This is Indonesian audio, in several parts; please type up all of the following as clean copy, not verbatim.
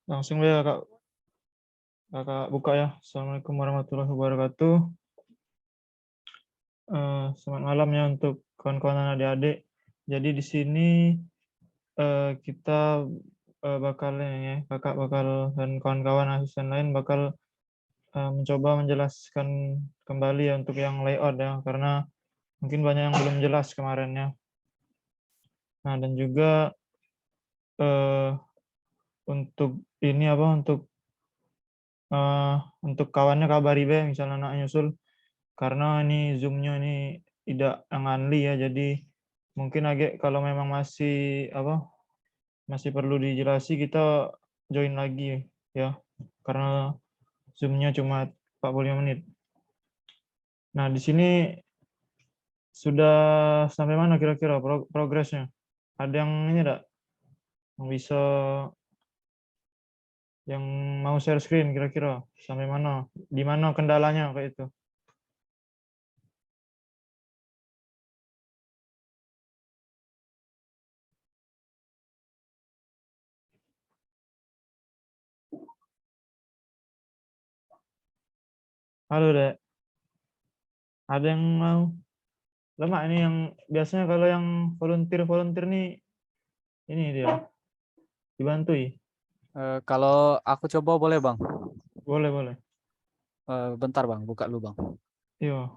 Langsung ya kakak buka ya. Assalamualaikum warahmatullahi wabarakatuh. Selamat malam ya untuk kawan-kawan dan adik-adik. Jadi di sini kita bakal ya, kakak bakal dan kawan-kawan asisten lain bakal mencoba menjelaskan kembali ya untuk yang layout ya, karena mungkin banyak yang belum jelas kemarin ya. Nah dan juga untuk ini apa untuk kawannya kabari be misalnya anak nyusul, karena ini Zoom-nya ini tidak ngangli ya, jadi mungkin agak kalau memang masih perlu dijelasi kita join lagi ya, karena Zoom-nya cuma 45 menit. Nah, di sini sudah sampai mana kira-kira progresnya? Ada yang ini enggak? Yang bisa yang mau share screen kira-kira sampai mana? Di mana kendalanya kayak itu? Halo, Dek. Ada yang mau? Lemak ini yang biasanya kalau yang volunteer nih ini dia dibantui. Kalau aku coba boleh Bang? Boleh, boleh. Bentar Bang, buka dulu Bang. Iya.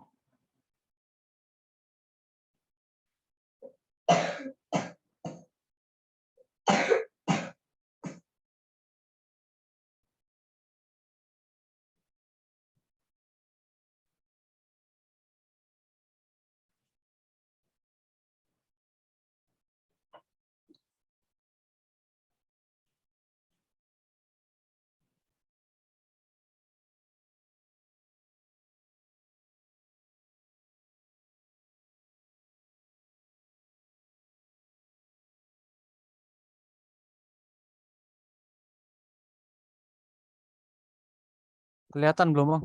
Kelihatan belum Bang?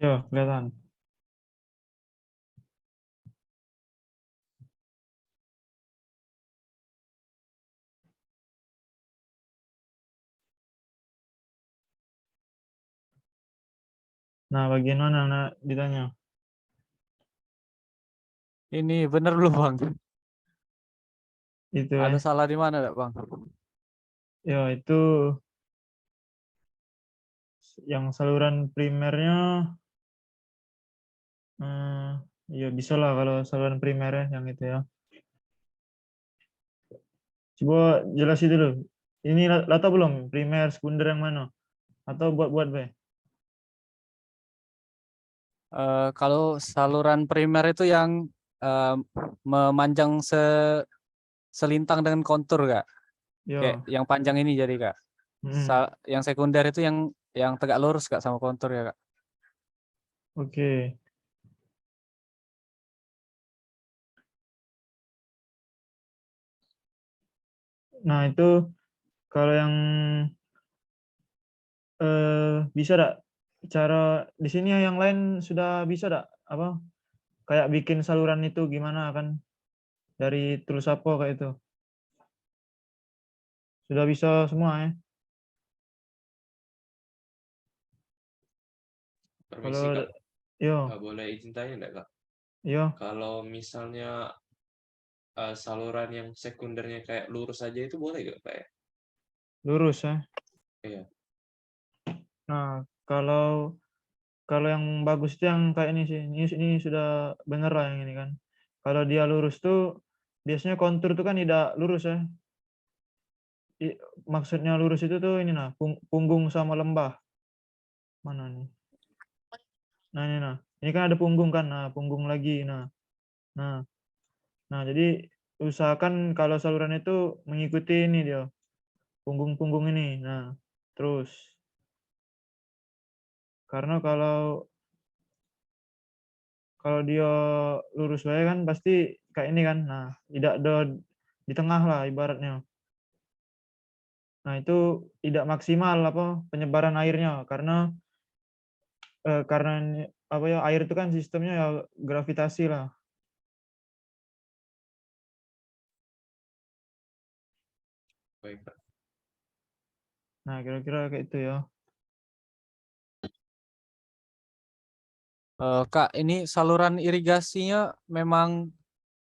Ya, kelihatan. Nah, bagian mana nak ditanya? Ini bener belum Bang? Itu Ada salah di mana enggak Bang? ya itu yang saluran primernya ya bisa lah kalau saluran primernya yang itu ya. Coba jelasin dulu. Ini Lata belum? Primer, sekunder yang mana? Atau buat-buat be? Kalau saluran primer itu yang memanjang selintang dengan kontur Kak. Kayak Ya. yang panjang ini jadi Kak. Yang sekunder itu yang tegak lurus Kak sama kontur ya Kak. Oke. Nah, itu kalau yang bisa enggak cara di sini yang lain sudah bisa enggak apa kayak bikin saluran itu gimana kan dari tools apa kayak itu? Sudah bisa semua ya? Permisi Kalau Kak, yo boleh izin tanya enggak Kak? yo Kalau misalnya saluran yang sekundernya kayak lurus aja itu boleh gak Kak ya? lurus ya. Iya. Nah, kalau kalau yang bagus itu yang kayak ini sih. Ini sudah bener lah yang ini kan. Kalau dia lurus tuh biasanya kontur tuh kan tidak lurus ya. Maksudnya lurus itu tuh ini nah, punggung sama lembah. Mana nih? Nah, ini nah. Ini kan ada punggung kan. Nah, punggung lagi. Nah. Nah. Nah, jadi usahakan kalau saluran itu mengikuti ini dia. Punggung-punggung ini. Nah, terus karena kalau kalau dia lurus aja kan pasti kayak ini kan. Nah, tidak ada di tengah lah ibaratnya. Nah, itu tidak maksimal apa penyebaran airnya karena apa ya air itu kan sistemnya ya gravitasi lah. Baik Kak. Nah, kira-kira kayak itu ya. Kak, ini saluran irigasinya memang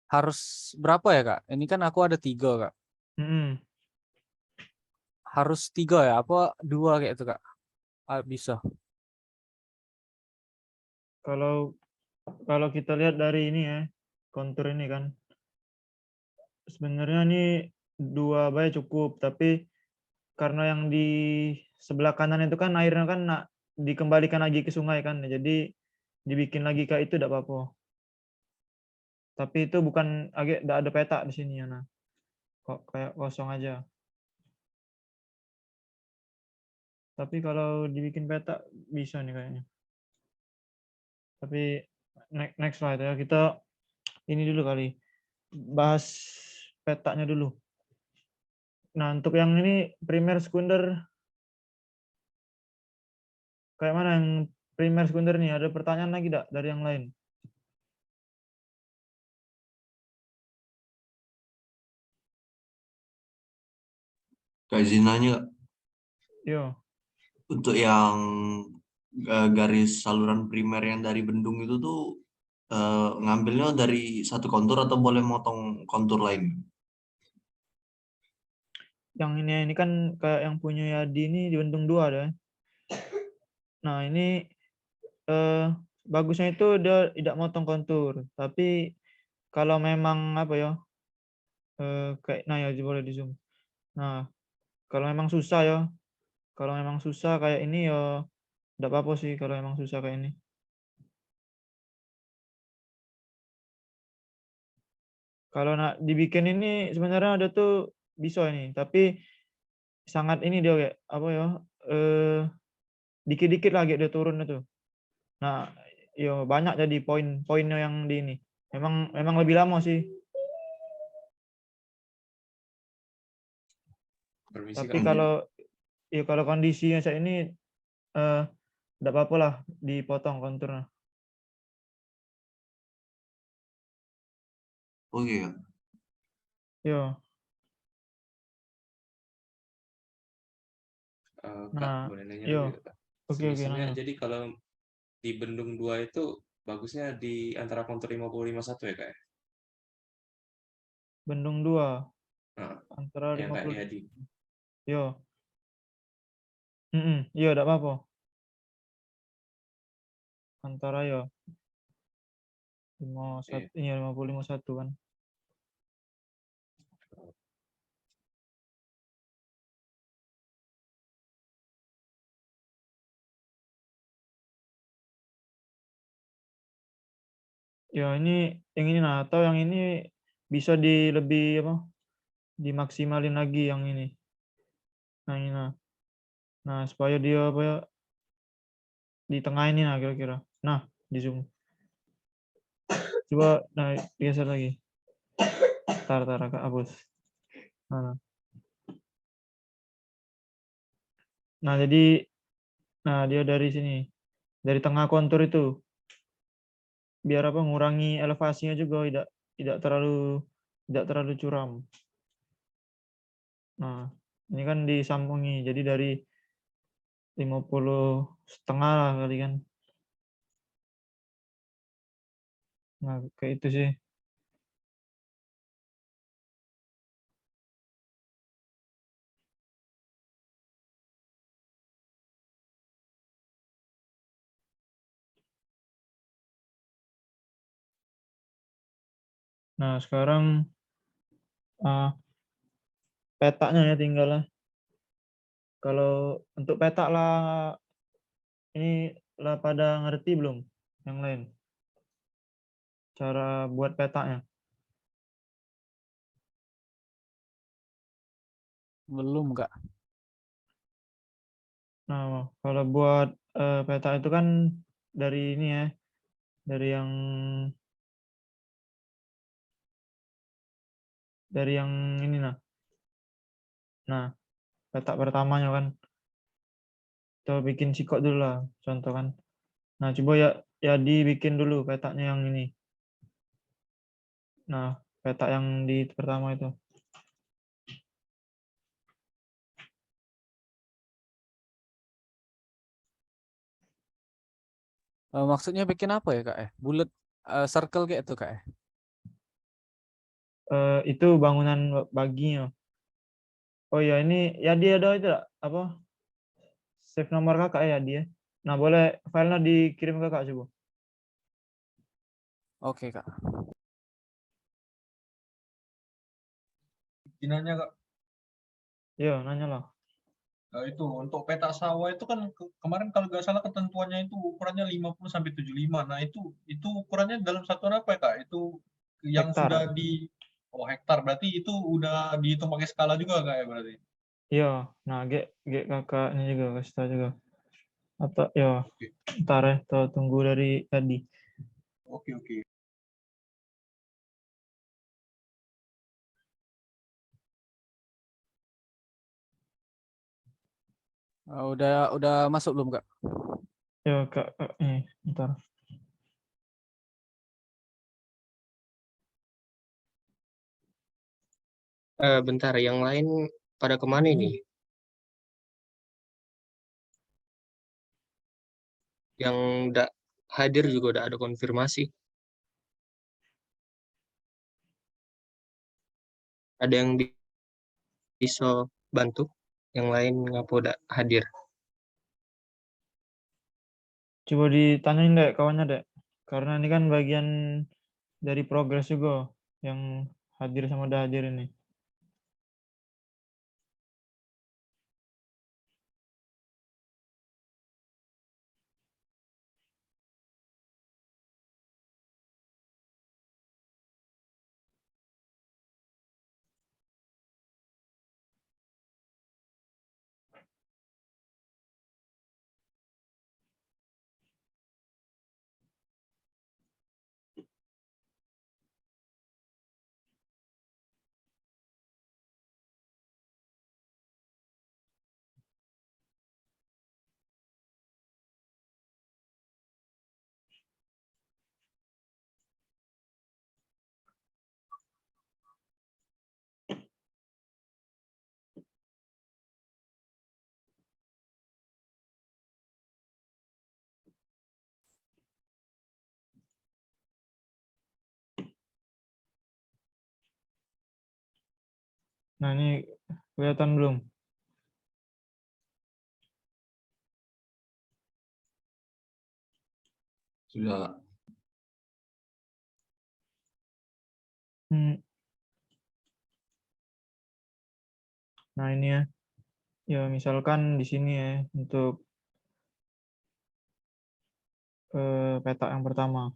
harus berapa ya, Kak? Ini kan aku ada 3, Kak. Mm-mm. Harus 3 ya? Apa 2 kayak itu, Kak? Bisa. Kalau kalau kita lihat dari ini ya, kontur ini kan, sebenarnya ini 2 bayi cukup, tapi karena yang di sebelah kanan itu kan airnya kan dikembalikan lagi ke sungai kan, jadi dibikin lagi kayak itu tidak apa-apa. Tapi itu bukan agak tidak ada peta di sini ya, nah kok kayak kosong aja. Tapi kalau dibikin peta bisa nih kayaknya. Tapi next slide ya, kita ini dulu kali bahas petanya dulu. Nah, untuk yang ini primer sekunder, kayak mana yang primer sekunder nih? Ada pertanyaan lagi tidak dari yang lain? Kak izin nanya, Yo, untuk yang garis saluran primer yang dari bendung itu tuh ngambilnya dari satu kontur atau boleh motong kontur lain? yang ini kan kayak yang punya Yadi ini di Bendung 2 ada. Nah, ini bagusnya itu dia tidak motong kontur, tapi kalau memang apa ya, kayak nah ya boleh di zoom. Nah, kalau memang susah ya, kalau memang susah kayak ini ya tidak apa-apa sih kalau memang susah kayak ini. Kalau nak dibikin ini sebenarnya ada tuh bisa ini, tapi sangat ini dia kayak apa ya, dikit-dikit lagi dia turun itu. Nah, yo banyak jadi poin-poinnya yang di ini. Memang lebih lama sih. Permisi Tapi Kak. kalau kondisinya saya ini tidak apa-apa lah dipotong konturnya. Oke Kak. Yo, Kak, nah, boleh nanya yo, dulu ya Kak. oke Semisalnya nanya. jadi kalau di Bendung 2 itu bagusnya di antara kontur 50 51 ya Kak ya? Bendung 2 Nah, antara yang Kak 50. Yadi. Yo, yo tidak apa-apa. Antara yo 51, Oke. iya 50 51 kan. Ya ini yang ini nah atau yang ini bisa lebih apa? Dimaksimalin lagi yang ini. Nah, ini nah. Nah, supaya dia apa ya di tengah ini nah kira-kira. Nah, di zoom. Coba nah geser lagi. Tar Kak hapus. Nah, nah jadi dia dari sini. Dari tengah kontur itu biar apa ngurangi elevasinya juga tidak terlalu curam. Nah, ini kan disambungi. Jadi dari 50,5 lah kali kan. Nah, kayak itu sih. Nah, sekarang petanya ya tinggal lah. Kalau untuk peta lah ini lah pada ngerti belum yang lain? Cara buat petanya. Belum, Kak. Nah, kalau buat peta itu kan dari ini ya, dari yang ini nah. Nah, peta pertamanya kan kita bikin sikok dulu lah, contoh kan. Nah, coba ya dibikin dulu petanya yang ini. Nah, peta yang di pertama itu. Maksudnya bikin apa ya, Kak? Bulat circle kayak itu, Kak? Itu bangunan baginya. Oh ya, ini ya dia ada itu tak? Apa? Save nomor kakak ya dia. Nah, boleh filenya dikirim ke kakak coba. Oke, Kak. Nanya Kak, Iya, nanya lah. itu untuk peta sawah itu kan kemarin kalau nggak salah ketentuannya itu ukurannya 50 sampai 75. Nah, itu ukurannya dalam satuan apa ya, Kak? Itu yang Hektar. sudah hektar, berarti itu udah dihitung pakai skala juga, Kak, ya berarti. Iya, nah kakak ini juga kasih tahu juga. Atau ya, Oke. ntar ya, tunggu dari tadi. Oke, oke. Udah masuk belum, Kak? Ya kak, ini ntar. Bentar, yang lain pada kemana ini? Yang udah hadir juga udah ada konfirmasi. Ada yang bisa bantu, yang lain ngapa udah hadir? Coba ditanyain deh kawannya deh. Karena ini kan bagian dari progres juga yang hadir sama udah hadir ini. Nah, ini kelihatan belum? Sudah. Nah, ini ya. Ya, misalkan di sini ya untuk peta yang pertama.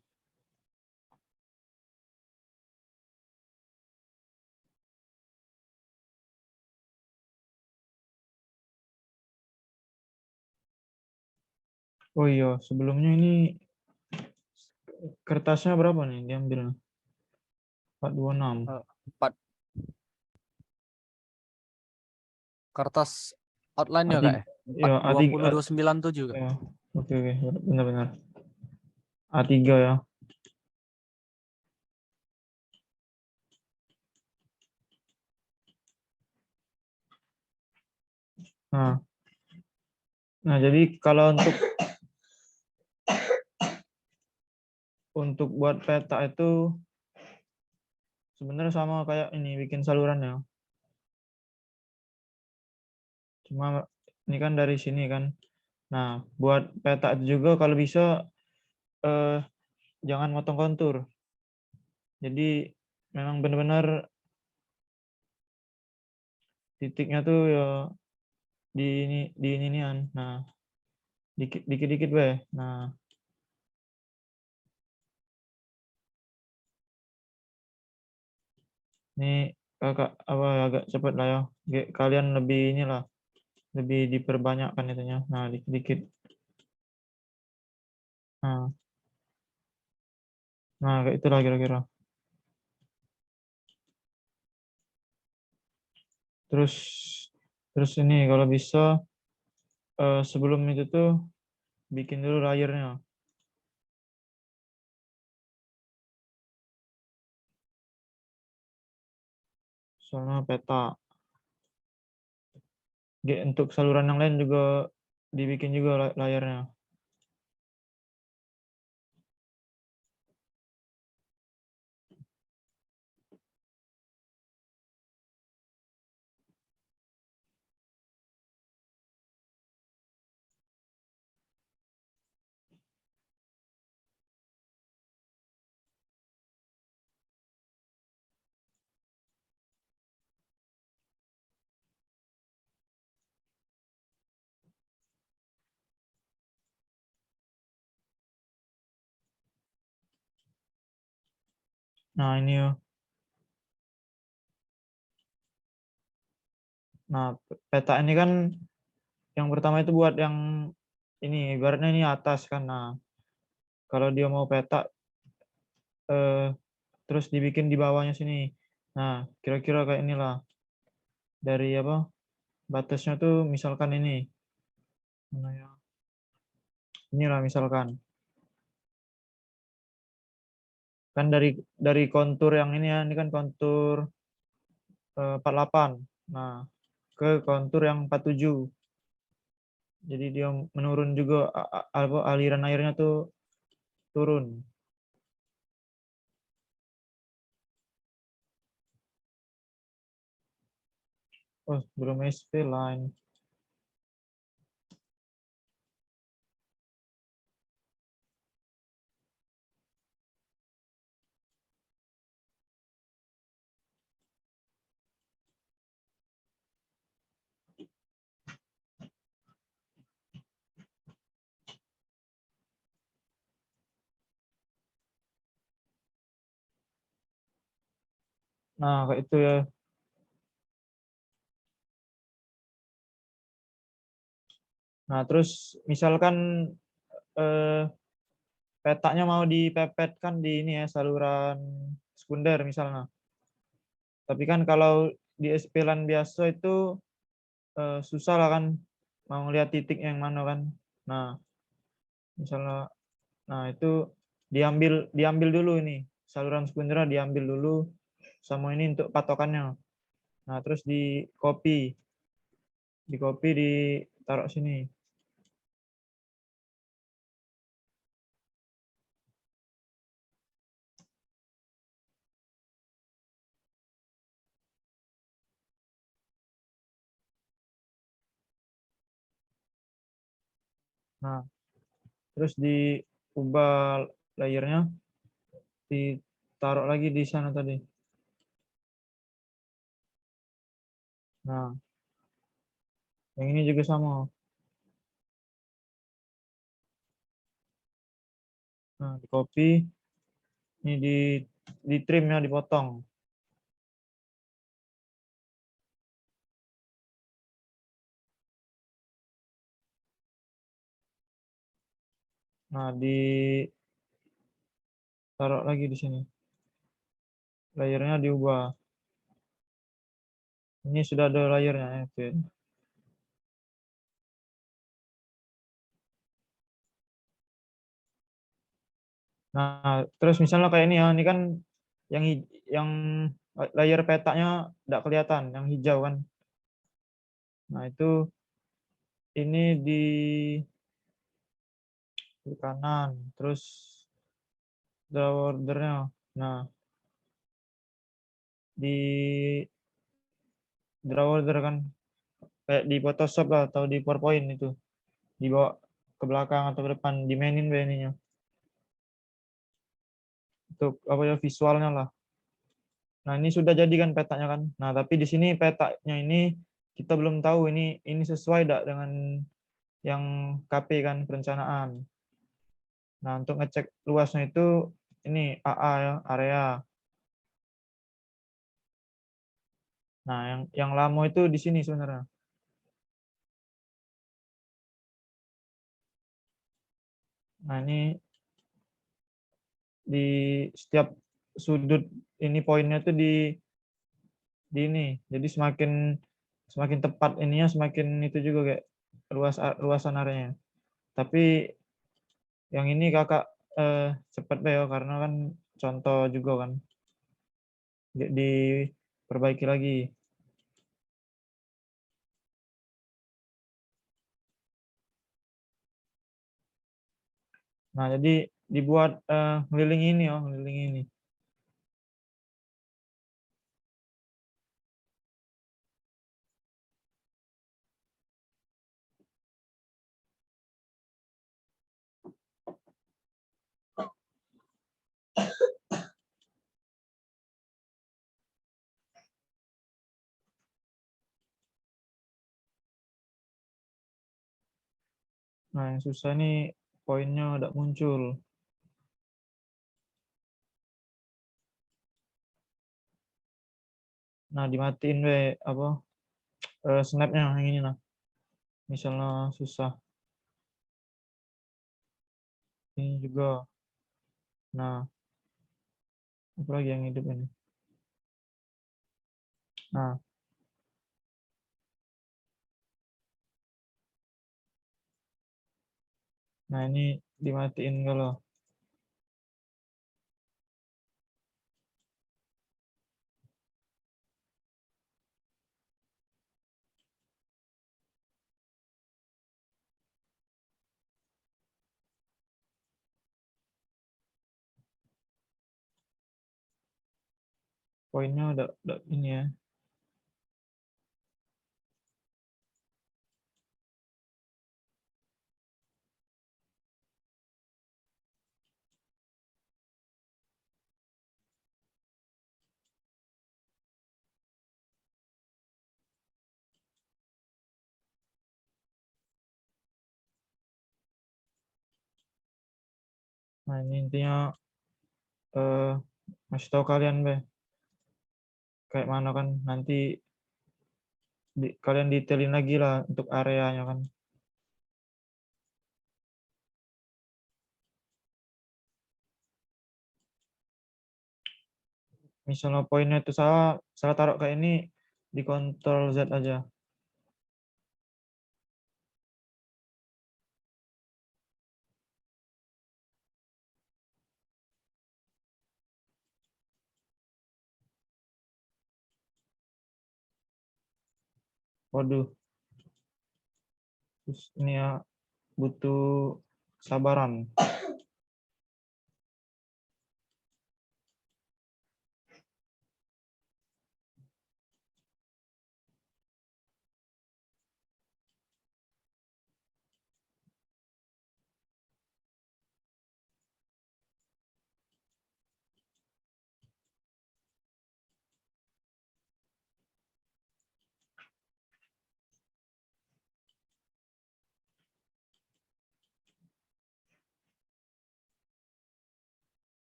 Oh iya, sebelumnya ini kertasnya berapa nih diambil? 426. 4 kertas outline-nya, Kak? Ya, A3, 420 297, Kak. ya. Oke, benar-benar. A3 ya. Nah, jadi kalau untuk buat peta itu sebenarnya sama kayak ini bikin saluran ya. Cuma ini kan dari sini kan. Nah, buat peta itu juga kalau bisa jangan motong kontur. Jadi memang benar-benar titiknya tuh ya di inian. Nah, dikit-dikit be. Nah, ini kakak apa agak cepet lah ya. Kalian lebih inilah, lebih diperbanyakkan itunya. Nah, dikit-dikit. Nah, kayak itulah kira-kira. Terus ini kalau bisa sebelum itu tuh bikin dulu layernya. Soalnya peta. Untuk saluran yang lain juga dibikin juga layarnya. Nah, ini ya. Nah, peta ini kan yang pertama itu buat yang ini, ibaratnya ini atas kan. Nah, kalau dia mau peta terus dibikin di bawahnya sini. Nah, kira-kira kayak inilah. Dari apa? Batasnya tuh misalkan ini. Mana ya? Inilah misalkan. Kan dari kontur yang ini ya, ini kan kontur 48. Nah, ke kontur yang 47. Jadi dia menurun juga aliran airnya tuh turun. Oh, belum SP line. Nah, kayak itu ya. Nah, terus misalkan eh, petanya mau dipepetkan di ini ya, saluran sekunder misalnya. Tapi kan kalau di SP LAN biasa itu susah lah kan mau ngeliat titik yang mana kan. Nah, misalnya itu diambil dulu ini. Saluran sekundernya diambil dulu sama ini untuk patokannya. Nah, terus di copy ditaruh sini. Nah, terus diubah layernya, ditaruh lagi di sana tadi. Nah, yang ini juga sama. Nah, di copy, ini di trim ya, dipotong. Nah, taruh lagi di sini. Layernya diubah. Ini sudah ada layernya ya. Oke. Nah, terus misalnya kayak ini ya, ini kan yang layer petanya tidak kelihatan, yang hijau kan. Nah, itu ini di kanan, terus draw ordernya. Nah, di draw order kan kayak di Photoshop lah atau di PowerPoint itu. Dibawa ke belakang atau ke depan, dimainin ininya. Untuk apa ya, visualnya lah. Nah, ini sudah jadi kan petanya kan. Nah, tapi di sini petanya ini kita belum tahu ini sesuai tidak dengan yang KP kan, perencanaan. Nah, untuk ngecek luasnya itu ini AA ya, area. Nah, yang lama itu di sini sebenarnya. Nah, ini di setiap sudut ini poinnya tuh di ini. Jadi semakin tepat ininya, semakin itu juga kayak luasan areanya. Tapi yang ini kakak cepat deh ya, karena kan contoh juga kan diperbaiki lagi. Nah, jadi dibuat ngeliling ini ya, ngeliling ini. Nah, yang susah nih poinnya udah muncul. Nah, dimatiin apa snapnya yang ini nah. Misalnya susah. Ini juga. Nah, apa lagi yang hidup ini? Nah, ini dimatiin kalau. Poinnya udah ini ya. Nah, ini intinya masih tahu kalian kayak mana kan nanti kalian detailin lagi lah untuk areanya kan. Misalnya poinnya itu salah taruh kayak ini, di Ctrl Z aja. Waduh. Terus ini ya butuh kesabaran.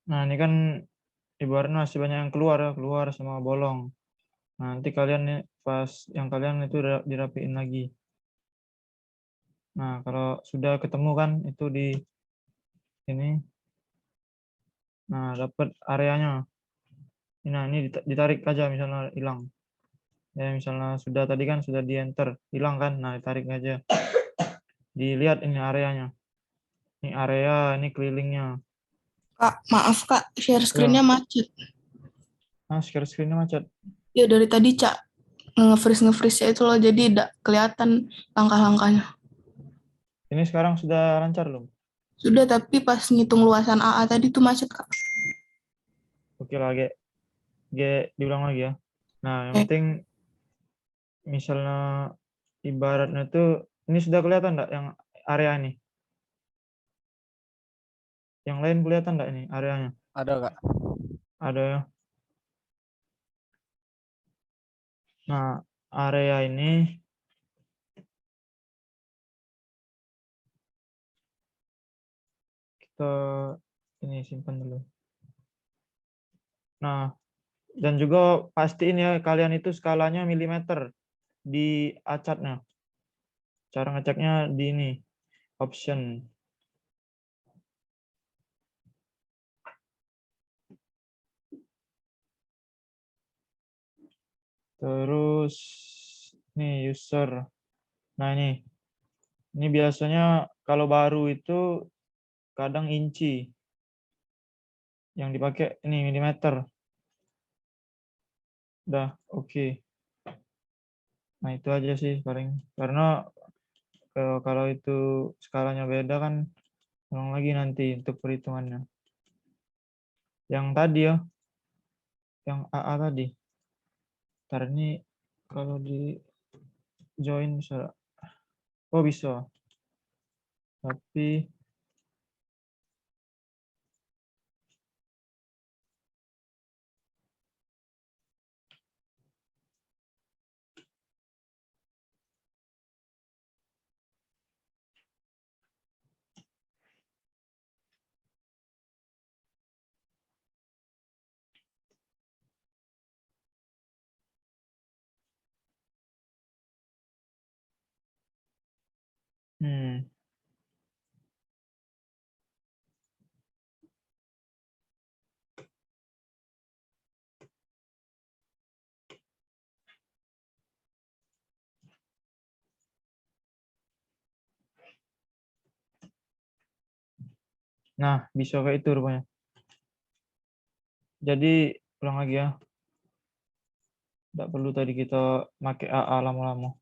Nah, ini kan ibaratnya masih banyak yang keluar sama bolong. Nah, nanti kalian nih pas yang kalian itu dirapiin lagi. Nah, kalau sudah ketemu kan itu di ini. Nah, dapat areanya. Nah, ini ditarik aja misalnya hilang. Ya, misalnya sudah tadi kan sudah di enter, hilang kan. Nah, ditarik aja. Dilihat ini areanya. Ini area, ini kelilingnya. Kak, maaf Kak, share screen-nya macet. Nah, share screen-nya macet. Ya dari tadi Cak nge-freeze ya itu loh, jadi tidak kelihatan langkah-langkahnya. Ini sekarang sudah lancar belum? Sudah, tapi pas ngitung luasan AA tadi tuh macet Kak. Oke lah, diulang lagi ya. Nah, yang Oke. penting misalnya ibaratnya tuh ini sudah kelihatan enggak yang area ini? Yang lain kelihatan enggak ini areanya? Ada, Kak. Ada ya. Nah, area ini kita ini simpan dulu. Nah, dan juga pastiin ya kalian itu skalanya milimeter di acatnya. Cara ngeceknya di ini, option. Terus nih user. Nah, ini biasanya kalau baru itu kadang inci. Yang dipakai ini milimeter. Udah, oke. Nah, itu aja sih paling. Karena kalau itu skalanya beda kan ulang lagi nanti untuk perhitungannya. Yang tadi ya, yang AA tadi. Ntar ini kalau di join bisa. Oh bisa. Tapi nah bisa kayak itu rupanya. Jadi ulang lagi ya. Tidak perlu tadi kita pakai AA lama-lama.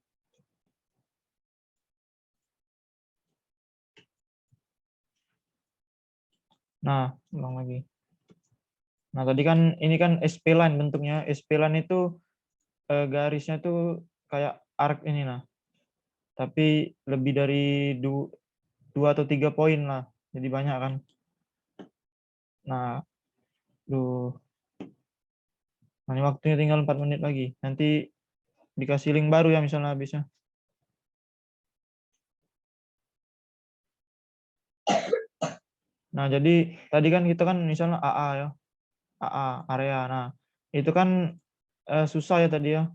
Nah, ulang lagi. Nah, tadi kan ini kan SP line bentuknya. SP line itu garisnya tuh kayak arc ini nah. Tapi lebih dari 2 atau 3 poin lah. Jadi banyak kan. Nah, nah ini waktunya tinggal 4 menit lagi. Nanti dikasih link baru ya misalnya habisnya. Nah, jadi tadi kan kita kan misalnya AA ya. AA area. Nah, itu kan susah ya tadi ya.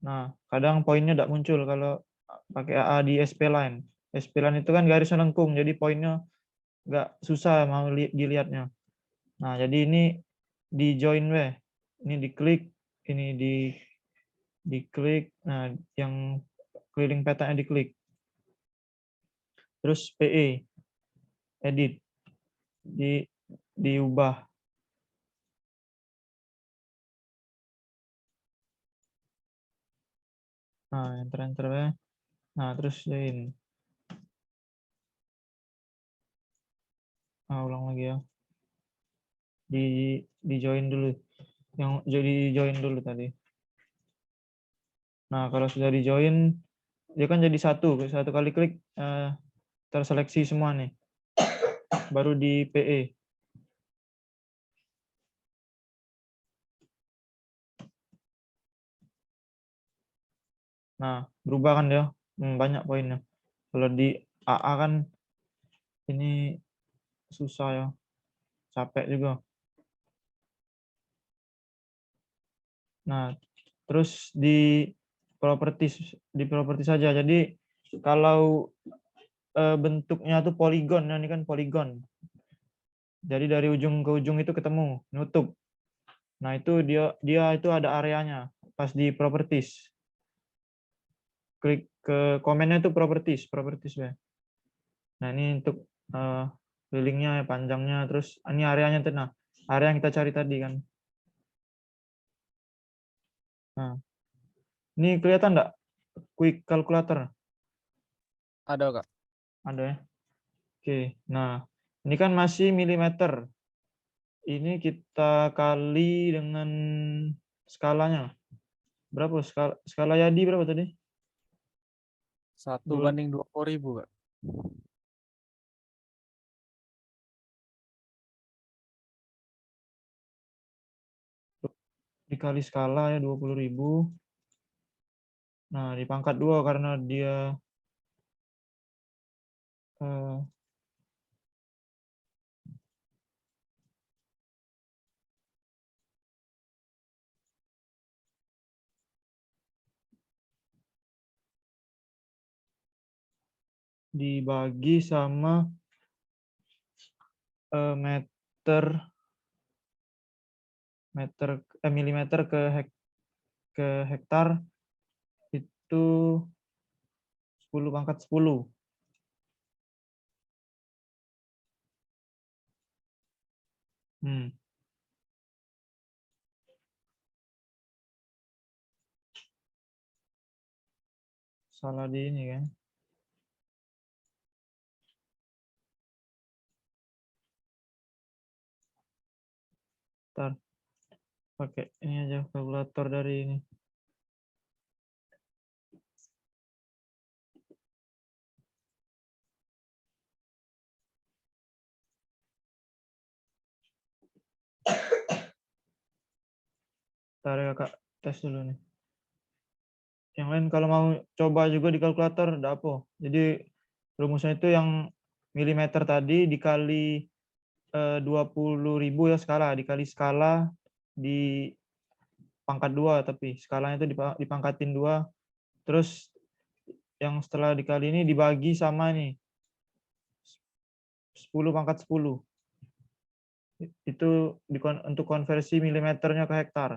Nah, kadang poinnya tidak muncul kalau pakai AA di SP line. SP line itu kan garisnya lengkung, jadi poinnya nggak susah mau dilihatnya. Nah, jadi ini di join we. Ini diklik, ini diklik. Nah, yang keliling petanya diklik. Terus PE, edit, diubah. Nah, enter we. Nah, terus join. Nah, ulang lagi ya. Di join dulu. Yang jadi join dulu tadi. Nah, kalau sudah di join, dia kan jadi satu kali klik terseleksi semua nih. Baru di PE. Nah, berubah kan dia, banyak poinnya. Kalau di AA kan ini susah ya, capek juga. Nah, terus di properties saja. Jadi kalau bentuknya tuh poligon, ini kan poligon. Jadi dari ujung ke ujung itu ketemu, nutup. Nah, itu dia itu ada areanya pas di properties. Klik ke komennya itu properties ya. Nah, ini untuk kelilingnya, panjangnya, terus ini areanya tuh. Nah, area yang kita cari tadi kan. Nah, ini kelihatan enggak quick calculator? Ada, Kak. Ada ya. Oke, nah ini kan masih milimeter. Ini kita kali dengan skalanya. Berapa skala Yadi berapa tadi? 1/20.000, Kak. Dikali skala ya 20.000. Nah, dipangkat 2 karena dia dibagi sama milimeter ke hektar itu 10⁻10. salah di ini kan. Ntar pakai ini aja kalkulator dari ini. Ntar ya Kak, tes dulu nih. Yang lain kalau mau coba juga di kalkulator, enggak apa. Jadi rumusnya itu yang milimeter tadi dikali 20.000 ya skala, dikali skala di pangkat 2, tapi skalanya itu dipangkatin 2. Terus yang setelah dikali ini dibagi sama nih 10 pangkat 10. Itu untuk konversi milimeternya ke hektar.